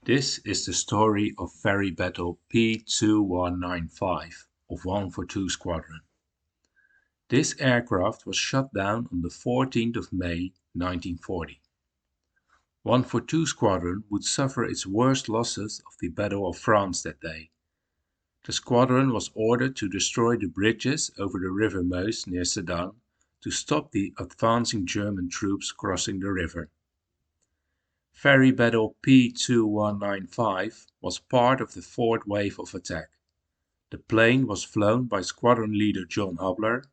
This is the story of Fairey Battle P2195 of 142 Squadron. This aircraft was shot down on the 14th of May 1940. 142 Squadron would suffer its worst losses of the Battle of France that day. The squadron was ordered to destroy the bridges over the river Meuse near Sedan to stop the advancing German troops crossing the river. Fairey Battle P2195 was part of the fourth wave of attack. The plane was flown by Squadron Leader John Hobler,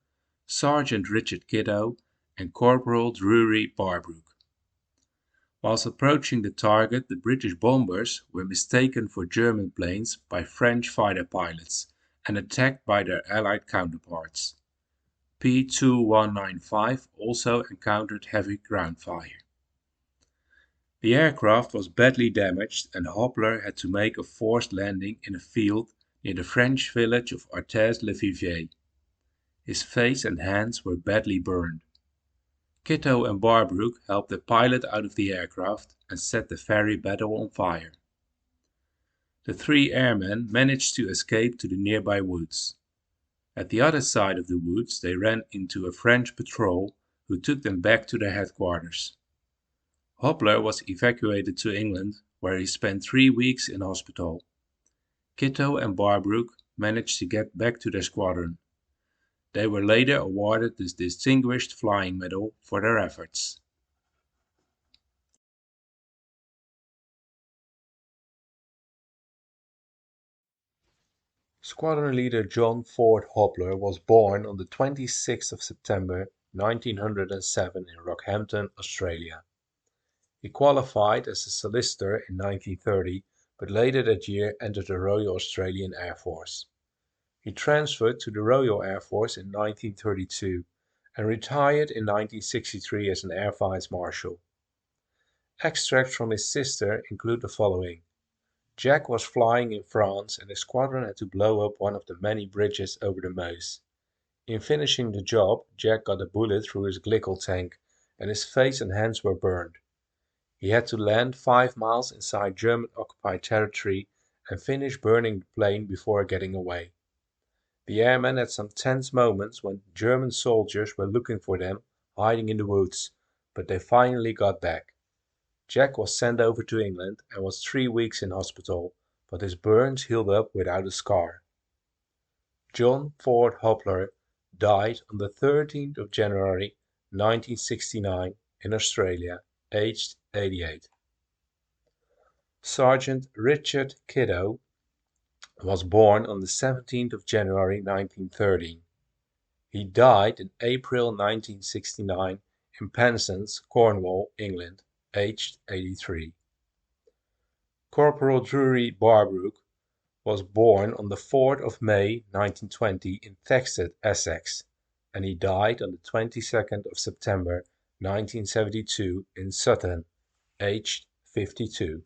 Sergeant Richard Kitto and Corporal Drury Barbrook. Whilst approaching the target, the British bombers were mistaken for German planes by French fighter pilots and attacked by their Allied counterparts. P2195 also encountered heavy ground fire. The aircraft was badly damaged and Hobler had to make a forced landing in a field near the French village of Artaise-le-Vivier. His face and hands were badly burned. Kitto and Barbrooke helped the pilot out of the aircraft and set the Fairey Battle on fire. The three airmen managed to escape to the nearby woods. At the other side of the woods they ran into a French patrol who took them back to their headquarters. Hobler was evacuated to England, where he spent 3 weeks in hospital. Kitto and Barbrooke managed to get back to their squadron. They were later awarded the Distinguished Flying Medal for their efforts. Squadron Leader John Hobler was born on the 26th of September 1907 in Rockhampton, Australia. He qualified as a solicitor in 1930, but later that year entered the Royal Australian Air Force. He transferred to the Royal Air Force in 1932 and retired in 1963 as an Air Vice Marshal. Extracts from his sister include the following. Jack was flying in France and his squadron had to blow up one of the many bridges over the Meuse. In finishing the job, Jack got a bullet through his glycol tank and his face and hands were burned. He had to land 5 miles inside German-occupied territory and finish burning the plane before getting away. The airmen had some tense moments when German soldiers were looking for them, hiding in the woods, but they finally got back. Jack was sent over to England and was 3 weeks in hospital, but his burns healed up without a scar. John Hobler died on the 13th of January 1969 in Australia, aged 88. Sergeant Richard Kitto was born on the 17th of January 1913. He died in April 1969 in Penzance, Cornwall, England, aged 83. Corporal Drury Barbrook was born on the 4th of May 1920 in Thaxted, Essex, and he died on the 22nd of September 1972 in Sutton, aged 52.